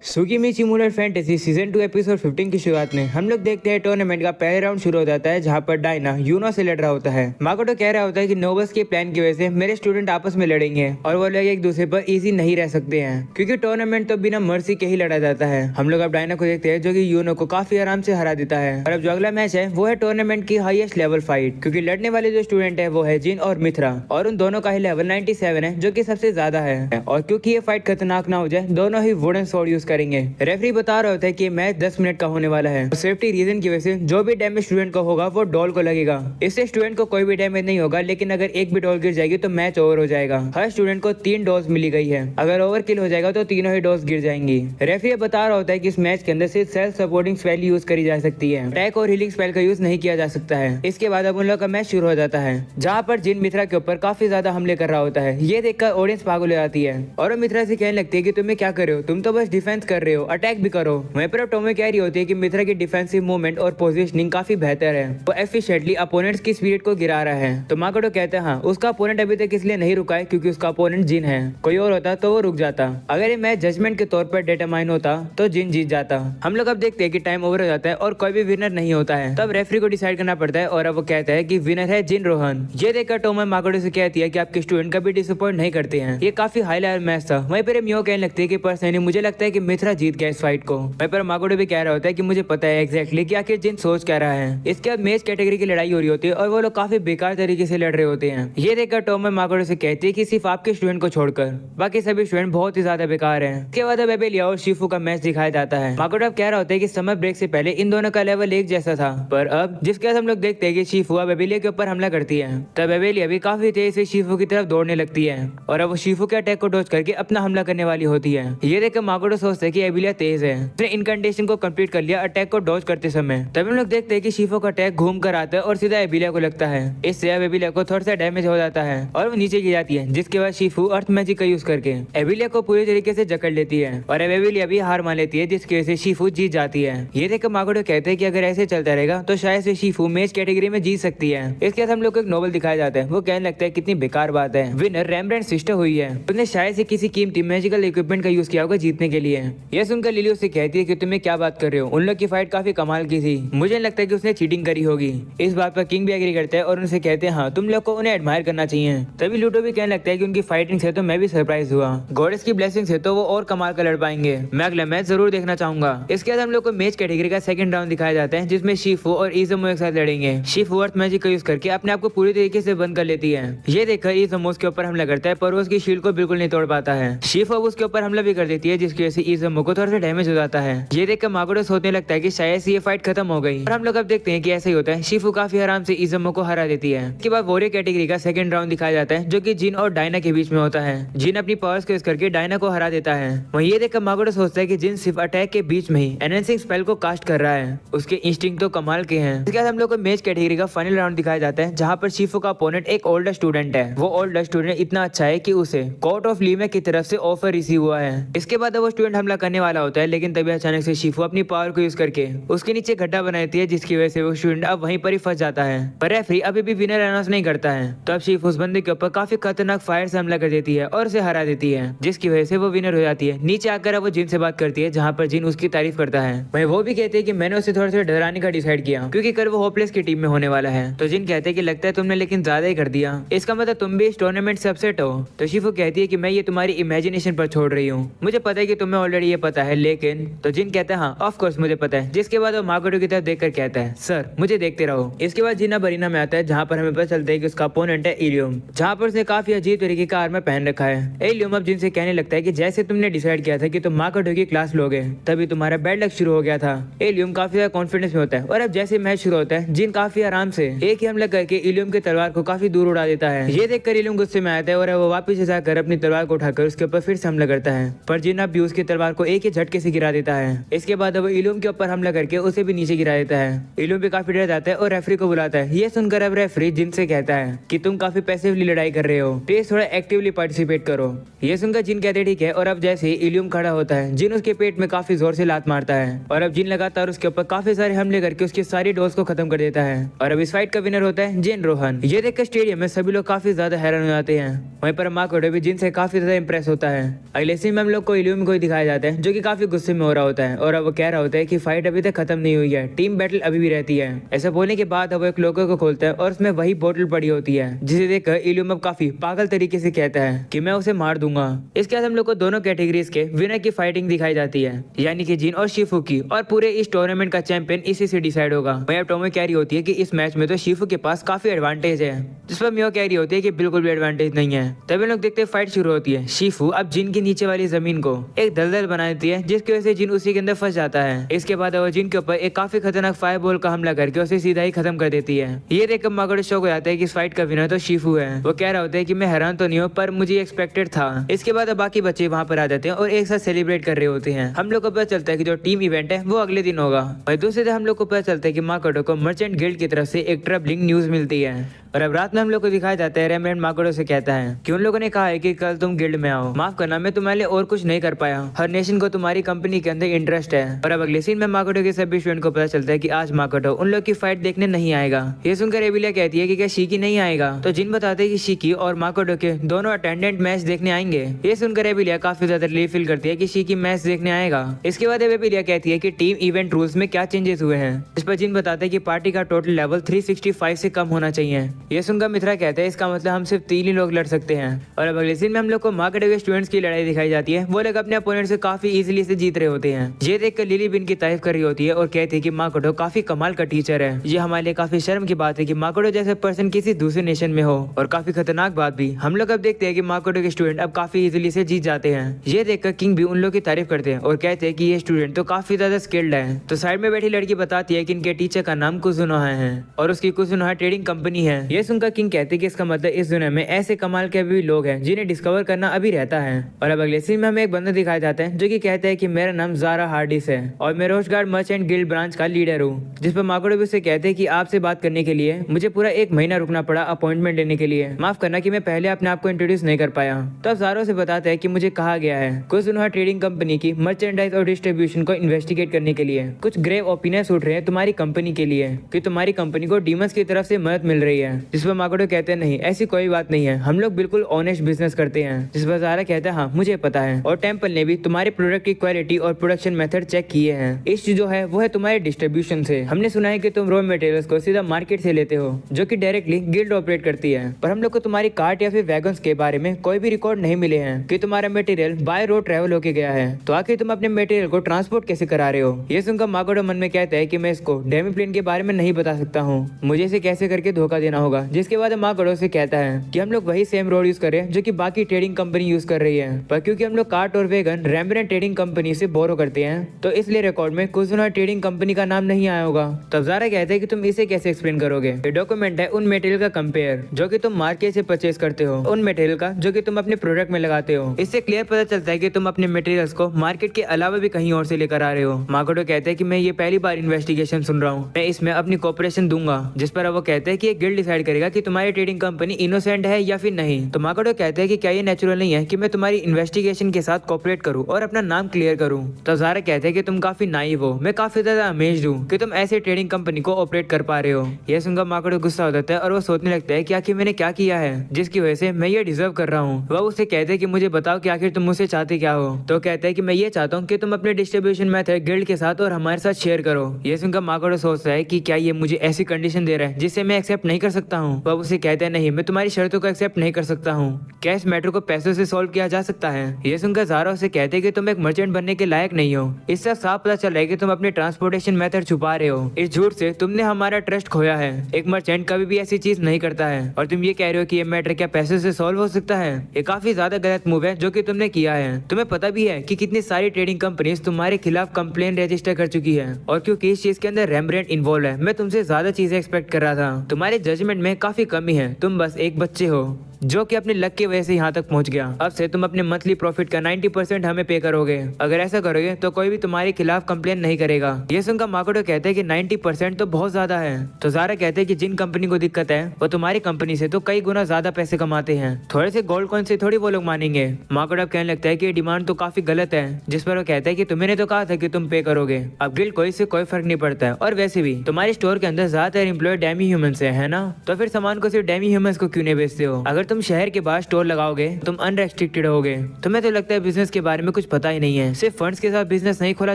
Swiggy सिमुलर fantasy season 2 episode 15 की शुरुआत में हम लोग देखते हैं टूर्नामेंट का पहले राउंड शुरू हो जाता है, जहां पर डायना यूनो से लड़ रहा होता है। माकोटो कह रहा होता है कि नोबस के प्लान की वजह से मेरे स्टूडेंट आपस में लड़ेंगे और वो लोग एक दूसरे पर इजी नहीं रह सकते हैं, क्योंकि टूर्नामेंट तो बिना मर्सी के ही लड़ा जाता है। हम लोग अब डायना को देखते हैं जो कि यूनो को काफी आराम से हरा देता है। और अब जो अगला मैच है वो है टूर्नामेंट की हाईएस्ट लेवल फाइट, क्योंकि लड़ने वाले जो स्टूडेंट है वो है जिन और मित्रा, और उन दोनों का ही लेवल 97 है, जो कि सबसे ज्यादा है। और क्योंकि ये फाइट खतरनाक ना हो जाए, दोनों ही वुडन स्वॉर्ड यूज करेंगे। रेफरी बता रहा होता है कि मैच 10 मिनट का होने वाला है। सेफ्टी रीजन की वजह से जो भी डैमेज स्टूडेंट को होगा वो डॉल को लगेगा। इससे स्टूडेंट को कोई भी डैमेज नहीं होगा, लेकिन अगर एक भी डॉल गिर जाएगी तो मैच ओवर हो जाएगा। हर स्टूडेंट को 3 डोज मिली गई है। अगर ओवर किल हो जाएगा तो तीनों ही डोज गिर जाएंगी। रेफरी बता रहा होता है कि इस मैच के अंदर सिर्फ सेल्फ सपोर्टिंग स्पेल यूज करी जा सकती है, अटैक और हीलिंग स्पेल का यूज नहीं किया जा सकता है। इसके बाद अब उन लोग का मैच शुरू हो जाता है, जहाँ पर जिन मित्रा के ऊपर काफी ज्यादा हमले कर रहा होता है। ये देखकर ऑडियंस पागल हो जाती है और मित्रा से कहने लगती है कि तुम्हें क्या कर रहे हो, तुम तो बस डिफेंस कर रहे हो, अटैक भी करो। वहीं पर टोमे कह रही होती है कि मित्रा की डिफेंसिव मूवमेंट और पोजीशनिंग काफी बेहतर है, वो एफिशिएंटली अपोनेंट्स की स्पिरिट को गिरा रहा है। तो माकोटो कहते हैं हाँ, उसका अपोनेंट अभी तक इसलिए नहीं रुका है क्योंकि उसका अपोनेंट जिन है। कोई और होता तो वो रुक जाता। अगर ये मैच जजमेंट के तौर पर डिटरमाइन होता तो जिन जीत जाता। हम लोग अब देखते हैं कि टाइम ओवर हो जाता है और कोई भी विनर नहीं होता है। तब रेफरी को डिसाइड करना पड़ता है और अब वो कहता है कि विनर है जिन रोहन। ये देखकर टोमे माकोटो से कहती है कि आपके स्टूडेंट कभी डिसअपॉइंट नहीं करते हैं। ये काफी हाई लेवल मैच था। वहीं पर मियो कहने लगती है कि पर्सनली मुझे लगता है कि मित्रा जीत गया इस फाइट को। वहीं पर माकोटो भी कह रहा होता है कि मुझे पता है एग्जैक्टली कि आखिर जिन सोच क्या रहा है। इसके बाद मैच कैटेगरी की लड़ाई हो रही होती है और वो लोग काफी बेकार तरीके से लड़ रहे होते हैं। ये देखकर टोमे माकोटो से कहती है कि सिर्फ आपके स्टूडेंट को छोड़कर बाकी सभी स्टूडेंट बहुत ही ज्यादा बेकार हैं। इसके बाद अब एबेलिया और शिफू का मैच दिखाया जाता है। माकोटो अब कह रहा होता है कि समर ब्रेक से पहले इन दोनों का लेवल एक जैसा था, पर अब जिसके बाद हम लोग देखते हैं कि शिफू अब एबेलिया के ऊपर हमला करती है। तब एबेलिया भी काफी तेज से शिफू की तरफ दौड़ने लगती है और अब वो शिफू के अटैक को डॉज करके अपना हमला करने वाली होती है। ये देखकर माकोटो सोचता है कि एबेलिया तेज है, उसने इनकंटेशन को कंप्लीट कर लिया अटैक को डॉज करते समय। तब हम लोग देखते हैं कि शिफू का अटैक घूम कर आता है और सीधा एबेलिया को लगता है। इससे अब एबेलिया को थोड़ा सा डैमेज हो जाता है और वो नीचे गिर जाती है, जिसके बाद शिफू अर्थ मैजिक का यूज करके एबेलिया को पूरी तरीके से जकड़ लेती है और अब एबेलिया भी हार मान लेती है, जिसकी वजह से शिफू जीत जाती है। ये देखकर माकोटो कहते हैं कि अगर ऐसे चलता रहेगा तो शायद से शिफू मैच कैटेगरी में जीत सकती है। इसके बाद हम लोग को एक नोवेल दिखाया जाता है। वो कहने लगता है कितनी बेकार बात है, विनर रेम्ब्रांड सिस्टर हुई है, उसने शायद से किसी कीमती मैजिकल इक्विपमेंट का यूज किया होगा जीतने के लिए। यह सुनकर लिली उससे कहती है कि तुम्हें क्या बात कर रहे हो, उन लोग की फाइट काफी कमाल की थी, मुझे लगता है कि उसने चीटिंग करी होगी। इस बात पर किंग भी एग्री करता है और उनसे कहते हैं हाँ, तुम लोग को उन्हें एडमायर करना चाहिए। तभी लूटो भी कहने लगता है कि उनकी फाइटिंग से तो मैं भी सरप्राइज हुआ, गॉडेस की ब्लेसिंग से तो वो और कमाल का लड़ पाएंगे, मैं अगला मैच जरूर देखना चाहूंगा। इसके बाद हम लोग को मैच कैटेगरी का सेकंड राउंड दिखाया जाता है, जिसमें शिफू और इज़ुमो एक साथ लड़ेंगे। शिफू अर्थ मैजिक का यूज करके अपने आप को पूरी तरीके से बंद कर लेती है। ये देखकर इज़ुमो उसके ऊपर हमला करता है, पर वो उसकी शील्ड को बिल्कुल नहीं तोड़ पाता है। शिफू अब उसके ऊपर हमला भी कर देती है, जिसकी वजह से इज़ुमो को थोड़ा सा डैमेज हो जाता है। ये देखकर माकोटो सोचने लगता है कि शायद से ये फाइट खत्म हो गई, और हम लोग अब देखते हैं कि ऐसा ही होता है। शिफू काफी आराम से इज़ुमो को हरा देती है। इसके बाद वॉरियर कैटेगरी का सेकंड राउंड दिखाया जाता है, जो कि जिन और डायना के बीच में होता है। जिन अपनी पावर्स को यूज करके डायना को हरा देता है। वहीं ये देखकर माकोटो सोचता है कि जिन सिर्फ अटैक के बीच में ही एनहेंसिंग स्पेल को कास्ट कर रहा है, उसके इंस्टिंक्ट तो कमाल के हैं। इसके बाद हम लोग को मैच कैटेगरी का फाइनल राउंड दिखाया जाता है, जहां पर शिफू का अपोनेंट एक ओल्डर स्टूडेंट है। वो ओल्डर स्टूडेंट इतना अच्छा है कि उसे कोर्ट ऑफ लीमे की तरफ से ऑफर रिसीव हुआ है। इसके बाद वो स्टूडेंट हमला करने वाला होता है, लेकिन तभी अचानक से शिफू अपनी पावर को यूज करके उसके नीचे गड्ढा बना देती है, जिसकी वजह से वो स्टूडेंट अब वहीं पर ही फंस जाता है। पर रेफरी अभी भी विनर अनाउंस नहीं करता है। तो अब शिफू उस बंदे के ऊपर काफी खतरनाक फायर से हमला कर देती है और उसे हरा देती है, जिसकी वजह से वो विनर हो जाती है। नीचे आकर वो जिन से बात करती है, जहाँ पर जिन उसकी तारीफ करता है। वहीं वो भी कहते हैं कि मैंने उसे थोड़ा सा डराने का डिसाइड किया, क्योंकि कल वो होपलेस की टीम में होने वाला है। तो जिन कहते हैं कि लगता है तुमने लेकिन ज्यादा ही कर दिया, इसका मतलब तुम भी इस टूर्नामेंट से अपसेट हो। तो शिफू कहती है कि मैं ये तुम्हारी इमेजिनेशन पर छोड़ रही हूँ, मुझे पता है कि तुम्हें ऑलरेडी ये पता है, लेकिन तो जिन कहता है हाँ ऑफ कोर्स मुझे पता है। जिसके बाद वो माकोटो की तरफ देखकर कहता है सर मुझे देखते रहो। इसके बाद जिना बरीना में आता है, जहाँ पर हमें पता चलता है कि उसका अपोनेंट है इलियम, जहाँ पर उसने काफी अजीब तरीके का आर्मर पहन रखा है। इलियम अब जिनसे कहने लगता है कि जैसे तुमने डिसाइड किया था कि तुम माकोटो की क्लास लोगे, तभी तुम्हारा बैड लक शुरू हो गया था। इलियम काफी ज्यादा कॉन्फिडेंस में होता है और अब जैसे मैच शुरू होता है, जिन काफी आराम से एक ही हमला करके इलियम की तलवार को काफी दूर उड़ा देता है। ये देखकर इलियम गुस्से में आता है और वो वापस से जाकर अपनी तलवार को उठाकर उसके ऊपर फिर से हमला करता है, पर जिन अब भी उसकी तलवार को एक ही झटके से गिरा देता है। इसके बाद अब इलियम के ऊपर हमला करके उसे भी नीचे गिरा देता है। इलियम भी काफी डर जाता है और रेफरी को बुलाता है। ये सुनकर अब रेफरी जिन से कहता है कि तुम काफी पैसिवली लड़ाई कर रहे हो, प्लीज थोड़ा एक्टिवली पार्टिसिपेट करो। ये सुनकर जिन कहते ठीक है, और अब जैसे ही इलियम खड़ा होता है, जिन उसके पेट में काफी जोर से लात मारता है और अब जिन लगातार उसके ऊपर काफी सारे हमले करके उसकी सारी डोज को खत्म कर देता है। और अब इस फाइट का विनर होता है जिन रोहन। ये देखकर स्टेडियम में सभी लोग काफी ज्यादा हैरान हो जाते हैं। वहीं पर माकोटो भी जिन से काफी ज्यादा इंप्रेस होता है। अगले सीन में हम लोग को इलियम को दिखाया जाता है जो कि काफी गुस्से में हो रहा होता है और अब वो कह रहा होता है कि फाइट अभी तक खत्म नहीं हुई है, टीम बैटल अभी भी रहती है। ऐसा बोलने के बाद अब वो एक लोगो को खोलता है और उसमें वही बोतल पड़ी होती है, जिसे देखकर इल्यूमब काफी पागल तरीके से कहता है कि मैं उसे मार दूंगा। इसके बाद हम लोग को दोनों कैटेगरीज के विनर की फाइटिंग दिखाई जाती है, यानी कि जिन और शिफू की, और पूरे इस टूर्नामेंट का चैंपियन इसी से डिसाइड होगा। वहीं टोमो कह रही होती है कि इस मैच में तो शिफू के पास काफी एडवांटेज है, जिस पर मियो कह रही होती है कि बिल्कुल भी एडवांटेज नहीं है। तभी लोग देखते फाइट शुरू होती है। शिफू अब जिन की नीचे वाली जमीन को एक दलदल बना देती है, जिसकी वजह से जिन उसी के अंदर फंस जाता है। इसके बाद वो जिन के ऊपर एक काफी खतरनाक फायर बॉल का हमला करके उसे सीधा ही खत्म कर देती है। ये देखकर माकोटो शॉक हो जाता है कि इस फाइट का विनर तो शिफू है। वो कह रहा होता है कि मैं हैरान तो नहीं हूँ, पर मुझे एक्सपेक्टेड था। इसके बाद बाकी बच्चे वहाँ पर आ जाते हैं और एक साथ सेलिब्रेट कर रहे होते हैं। हम लोग को पता चलता है कि जो टीम इवेंट है वो अगले दिन होगा। और दूसरे दिन हम लोग को पता चलता है कि माकोटो को मर्चेंट गिल्ड की तरफ से एक ट्रबलिंग न्यूज मिलती है। और अब रात में हम लोग को दिखाया जाता है रेमरेंट माकोटो से कहता है कि उन लोगों ने कहा है कि कल तुम गिल्ड में आओ, माफ करना मैं तुम्हारे लिए और कुछ नहीं कर पाया, हर नेशन को तुम्हारी कंपनी के अंदर इंटरेस्ट है। और अब अगले सीन में माकोटो के सभी स्टूडेंट को पता चलता है कि आज माकोटो उन लोग की फाइट देखने नहीं आएगा। ये सुनकर एबिलिया कहती है कि क्या शिकी नहीं आएगा, तो जिन बताते हैं कि शिकी और माकोटो के दोनों अटेंडेंट मैच देखने आएंगे। ये सुनकर एबिलिया काफी ज्यादा रिलीफ फील करती है कि शिकी मैच देखने आएगा। इसके बाद एबिलिया कहती है कि टीम इवेंट रूल्स में क्या चेंजेस हुए हैं। इस पर जिन बताते हैं कि पार्टी का टोटल लेवल 365 से कम होना चाहिए। ये सुनकर मित्रा कहते हैं इसका मतलब हम सिर्फ 3 ही लोग लड़ सकते हैं। और अब अगले सीन में हम लोग को माकोटो के स्टूडेंट्स की लड़ाई दिखाई जाती है। वो लोग अपने अपोनेंट से काफी इजीली से जीत रहे होते हैं। ये देखकर लिली भी इनकी तारीफ कर रही होती है और कहती है कि माकोटो काफी कमाल का टीचर है। ये हमारे लिए काफी शर्म की बात है कि माकोटो जैसे पर्सन किसी दूसरे नेशन में हो, और काफी खतरनाक बात भी। हम लोग अब देखते हैं कि माकोटो के स्टूडेंट अब काफी इजीली से जीत जाते हैं। ये देखकर किंग भी उन लोग की तारीफ करते हैं और कहते हैं कि ये स्टूडेंट तो काफी ज्यादा स्किल्ड है। तो साइड में बैठी लड़की बताती है कि इनके टीचर का नाम कुजुनोहा है और उसकी कुजुनोहा ट्रेडिंग कंपनी है। ये सुनकर किंग कहते हैं कि इसका मतलब इस दुनिया में ऐसे कमाल के भी लोग हैं जिन्हें डिस्कवर करना अभी रहता है। और अब अगले सीन में हमें एक बंदा दिखाया जाता है जो कि कहता है कि मेरा नाम ज़ारा हार्डिस है और मैं roast guard merchant guild branch का लीडर हूँ। जिस पर माकोटो भी उसे कहते हैं कि आपसे बात करने के लिए मुझे पूरा 1 महीना रुकना पड़ा अपॉइंटमेंट लेने के लिए, माफ करना कि मैं पहले अपने आप को इंट्रोड्यूस नहीं कर पाया। तो अब ज़ारा से बताता है कि मुझे कहा गया है कुजुनोहा ट्रेडिंग कंपनी की मर्चेंडाइज और डिस्ट्रीब्यूशन को इन्वेस्टिगेट करने के लिए कुछ ग्रेव ओपिनियंस उठ रहे हैं तुम्हारी कंपनी के लिए कि तुम्हारी कंपनी को डीमंस की तरफ से मदद मिल रही है। जिस पर माकोटो कहते हैं नहीं, ऐसी कोई बात नहीं है, हम लोग बिल्कुल ऑनेस्ट बिजनेस करते हैं। जिस पर ज़ारा कहता है हाँ मुझे पता है, और टेम्पल ने भी तुम्हारे प्रोडक्ट की क्वालिटी और प्रोडक्शन मेथड चेक किए हैं। इश्यू जो है वो है तुम्हारे डिस्ट्रीब्यूशन से। हमने सुना है कि तुम रॉ मटेरियल्स को सीधा मार्केट से लेते हो जो कि डायरेक्टली गिल्ड ऑपरेट करती है, पर हम लोग को तुम्हारी कार्ट या फिर वैगन्स के बारे में कोई भी रिकॉर्ड नहीं मिले हैं कि तुम्हारा मटेरियल बाय रोड ट्रेवल होके गया है। तो आखिर तुम अपने मटेरियल को ट्रांसपोर्ट कैसे करा रहे हो। ये सुनकर माकोटो मन में कहता है कि मैं इसको डेमी प्लेन के बारे में नहीं बता सकता हूँ, मुझे इसे कैसे करके धोखा देना होगा। जिसके बाद माकोटो से कहता है कि हम लोग वही सेम रोड यूज करें जो कि बाकी ट्रेडिंग कंपनी यूज कर रही है, पर क्योंकि हम लोग कार्ट और वैगन रेमरेंट ट्रेडिंग कंपनी से बोरो करते हैं तो इसलिए रिकॉर्ड में कुजुनोहा ट्रेडिंग कंपनी का नाम नहीं आया होगा। तब ज़ारा कहते हैं कि तुम इसे कैसे एक्सप्लेन करोगे। ये डॉक्यूमेंट है उन मटेरियल का कंपेयर जो कि तुम मार्केट से परचेज करते हो, उन मटेरियल का जो कि तुम अपने प्रोडक्ट में लगाते हो। इससे क्लियर पता चलता है कि तुम अपने मटेरियल्स को मार्केट के अलावा भी कहीं और से लेकर आ रहे हो। माकोटो कहते हैं कि मैं ये पहली बार इन्वेस्टिगेशन सुन रहा हूँ, मैं इसमें अपनी कोऑपरेशन दूंगा। जिस पर वो कहते हैं कि एक गिल्ड डिसाइड करेगा कि तुम्हारी ट्रेडिंग कंपनी इनोसेंट है या फिर नहीं। तो माकोटो कहते हैं कि क्या ये नेचुरल नहीं है कि मैं तुम्हारी इन्वेस्टिगेशन के साथ कोऑपरेट करूं और अपना नाम क्लियर करूं। तो ज़ारा कहते हैं कि तुम काफी नाइव हो, मैं काफी ज्यादा अमेज्ड हूं कि तुम ऐसे ट्रेडिंग कंपनी को ऑपरेट कर पा रहे हो। यह सुनकर माकोटो गुस्सा हो जाता है और वो सोचने लगता है कि आखिर मैंने क्या किया है जिसकी वजह से मैं ये डिजर्व कर रहा हूँ। वह उसे कहते हैं कि मुझे बताओ कि आखिर तुम मुझसे चाहते क्या हो। तो कहते हैं कि मैं ये चाहता हूँ कि तुम अपने डिस्ट्रीब्यूशन मेथड गिल्ड के साथ और हमारे साथ शेयर करो। ये सुनकर माकोटो सोचता है कि क्या ये मुझे ऐसी कंडीशन दे रहा है जिससे मैं एक्सेप्ट नहीं कर सकता हूँ। वह उसे कहते हैं नहीं, मैं तुम्हारी शर्तों को एक्सेप्ट नहीं कर सकता हूँ, क्या इस मैटर को पैसों से सॉल्व किया जा सकता है। ये सुनकर ज़ारा उसे कहते हैं कि तुम एक मर्चेंट बनने के लायक नहीं हो। इससे साफ पता चल रहा है कि तुम अपने ट्रांसपोर्टेशन मेथड छुपा रहे हो। इस झूठ से तुमने हमारा ट्रस्ट खोया है। एक मर्चेंट कभी भी ऐसी चीज नहीं करता है और तुम ये कह रहे हो कि ये मैटर क्या पैसों से सॉल्व हो सकता है। ये काफी ज्यादा गलत मूव है जो कि तुमने किया है। तुम्हें पता भी है कि कितनी सारी ट्रेडिंग कंपनीज तुम्हारे खिलाफ कंप्लेन रजिस्टर कर चुकी है, और क्योंकि इस चीज के अंदर रेमरेंट इन्वॉल्व है, मैं तुमसे ज्यादा चीजें एक्सपेक्ट कर रहा था। तुम्हारे जजमेंट में काफी कमी है, तुम बस एक बच्चे हो जो कि अपने लक की वजह से यहाँ तक पहुँच गया। अब से तुम अपने मंथली प्रॉफिट का 90% हमें पे करोगे। अगर ऐसा करोगे तो कोई भी तुम्हारे खिलाफ कंप्लेन नहीं करेगा। ये सुनकर माकोटो कहते हैं कि 90% तो बहुत ज्यादा है। तो ज़ारा कहते हैं कि जिन कंपनी को दिक्कत है वो तुम्हारी कंपनी से तो कई गुना ज्यादा पैसे कमाते हैं, थोड़े से गोल्ड कॉइन से थोड़ी वो लोग मानेंगे। माकोटो कहने लगता है कि डिमांड तो काफी गलत है। जिस पर वो कहता है कि तुम्हें तो कहा था कि तुम पे करोगे। अब गिल्ड को इससे कोई फर्क नहीं पड़ता है, और वैसे भी तुम्हारे स्टोर के अंदर ज्यादातर एम्प्लॉय डेमी ह्यूमन है ना, तो फिर सामान को सिर्फ डेमी ह्यूमन को क्यों नहीं बेचते हो। अगर तुम शहर के बाहर स्टोर लगाओगे तुम अनरेस्ट्रिक्टेड होगे। तुम्हें तो लगता है बिजनेस के बारे में कुछ पता ही नहीं है। सिर्फ फंड्स के साथ बिजनेस नहीं खोला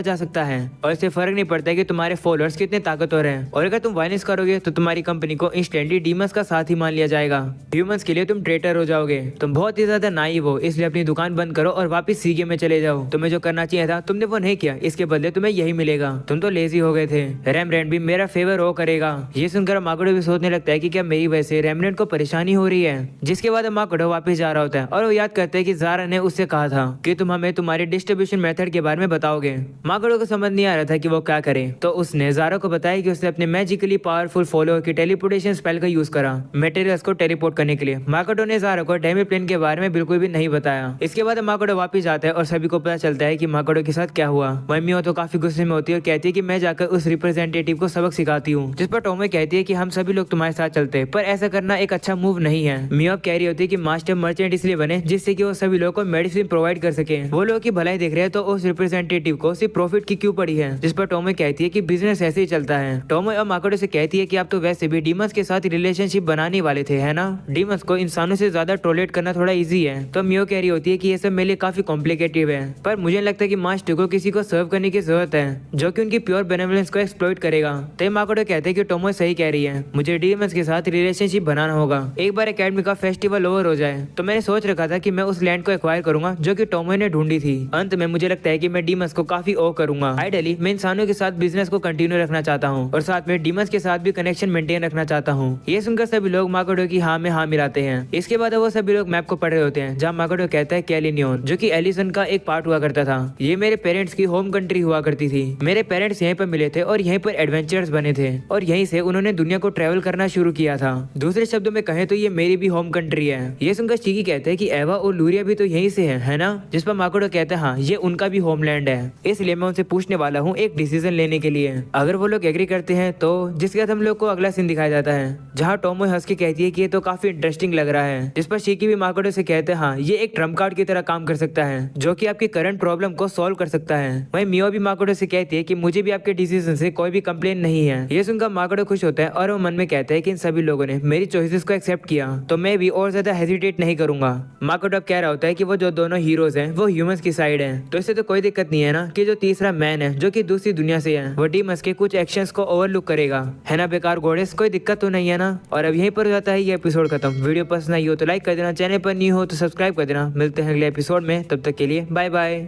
जा सकता है और इससे फर्क नहीं पड़ता है कि तुम्हारे फॉलोअर्स कितने ताकतवर हैं। और अगर तुम वायलेंस करोगे तो तुम्हारी कंपनी को इंस्टेंटली डीमंस का साथ ही मान लिया जाएगा। ह्यूमंस के लिए तुम ट्रेटर हो जाओगे। तुम बहुत ही ज्यादा नाइव हो, इसलिए अपनी दुकान बंद करो और वापस सीगे में चले जाओ। तुम्हें जो करना चाहिए था तुमने वो नहीं किया, इसके बदले तुम्हें यही मिलेगा। तुम तो लेजी हो गए थे। रेमरेंट भी मेरा फेवर हो करेगा। ये सुनकर माकोडो भी सोचने लगता है कि क्या मेरी वजह से रेमरेंट को परेशानी हो रही है। जिसके बाद माकोडो वापस जा रहा होता है और वो याद करते हैं कि ज़ारा ने उससे कहा था कि तुम हमें तुम्हारे डिस्ट्रीब्यूशन मेथड के बारे में बताओगे। माकोडो को समझ नहीं आ रहा था कि वो क्या करे, तो उसने ज़ारा को बताया कि उसने अपने मैजिकली पावरफुल फॉलोअर की टेलीपोर्टेशन स्पेल का यूज करा मटेरियल्स को टेलीपोर्ट करने के लिए। माकोडो ने ज़ारा को डेमी प्लेन के बारे में बिल्कुल भी नहीं बताया। इसके बाद माकोडो वापस जाता है और सभी को पता चलता है कि माकोडो के साथ क्या हुआ। वहीं मियो तो काफी गुस्से में होती है और कहती है कि मैं जाकर उस रिप्रेजेंटेटिव को सबक सिखाती हूँ। जिस पर टोमो कहती है कि हम सभी लोग तुम्हारे साथ चलते हैं, पर ऐसा करना एक अच्छा मूव नहीं है। मियो अब कह रही होती है कि मास्टर मर्चेंट इसलिए बने जिससे कि वो सभी लोगों को मेडिसिन प्रोवाइड कर सके। वो लोग की भलाई देख रहे हैं तो उस रिप्रेजेंटेटिव को सिर्फ प्रॉफिट की क्यों पड़ी है। जिस पर टोमो कहती है कि बिजनेस ऐसे ही चलता है। टोमो अब माकोडो से कहती है कि आप तो वैसे भी डीमंस के साथ रिलेशनशिप बनाने वाले थे, है ना। डीमंस को इंसानों से ज्यादा टॉलरेट करना थोड़ा इजी है। तो मियो कह रही होती है कि ये सब मेरे लिए काफी कॉम्प्लिकेटेड है, पर मुझे लगता है कि मास्टर को किसी को सर्व करने की जरूरत है जो कि उनकी प्योर बेनेवलेंस को एक्सप्लॉइट करेगा। तो माकोडो कहते हैं कि टोमो सही कह रही है, मुझे डीमंस के साथ रिलेशनशिप बनाना होगा। एक बार एकेडमी का फेस्टिवल ओवर हो जाए तो मैंने सोच रखा था कि मैं उस लैंड को एक्वायर करूंगा जो कि टोमो ने ढूंढी थी। अंत में मुझे लगता है कि मैं डीमंस को काफी ओ करूंगा। आइडियली मैं इंसानों के साथ बिजनेस को कंटिन्यू रखना चाहता हूँ और साथ में डीमंस के साथ भी कनेक्शन मेंटेन रखना चाहता हूँ। ये सुनकर सभी लोग माकोडो की हाँ में हाँ मिलाते हैं। इसके बाद वो सभी लोग मैप को पढ़ रहे होते हैं जहाँ माकोडो कहता है कैलिनियन, जो कि एलिसन का एक पार्ट हुआ करता था। ये मेरे पेरेंट्स की होम कंट्री हुआ करती थी। मेरे पेरेंट्स यहीं पर मिले थे और यहीं पर एडवेंचर्स बने थे और यहीं से उन्होंने दुनिया को ट्रेवल करना शुरू किया था। दूसरे शब्दों में कहें तो ये मेरी भी होम कंट्री है। ये सुनकर शिकी कहते हैं कि एवा और लूरिया भी तो यहीं से है ना। जिस पर माकोडो कहते हैं हाँ, ये उनका भी होमलैंड है, इसलिए मैं उनसे पूछने वाला हूँ एक डिसीजन लेने के लिए। अगर वो लोग एग्री करते हैं तो जिसके बाद हम लोग को अगला सीन दिखाया जाता है जहाँ टोमो हंस के कहती है कि ये तो काफी इंटरेस्टिंग लग रहा है। जिस पर शिकी भी माकोडो से कहते हैं हाँ, ये एक ट्रम्प कार्ड की तरह काम कर सकता है जो कि आपकी करंट प्रॉब्लम को सॉल्व कर सकता है। वहीं मियो भी माकोडो से कहती है कि मुझे भी आपके डिसीजन से कोई भी कंप्लेन नहीं है। ये सुनकर माकोडो खुश होता है और वो मन में कहता है कि इन सभी लोगों ने मेरी चॉइसेस को एक्सेप्ट किया तो मैं भी और ज्यादा हेजिटेट नहीं करूंगा। माकोडो अब कह रहा होता है कि वो जो दोनों हीरोज हैं वो ह्यूमंस की साइड हैं, तो इससे तो कोई दिक्कत नहीं है ना कि जो तीसरा मैन है जो कि दूसरी दुनिया से है वो डीमंस के कुछ एक्शंस को ओवरलुक करेगा, है ना बेकार गोडेस। कोई दिक्कत तो नहीं है ना। और अब यहीं पर हो जाता है ये एपिसोड खत्म। वीडियो पसंद आई हो तो लाइक कर देना, चैनल पर न्यू हो तो सब्सक्राइब कर देना। मिलते हैं अगले एपिसोड में, तब तक के लिए बाय बाय।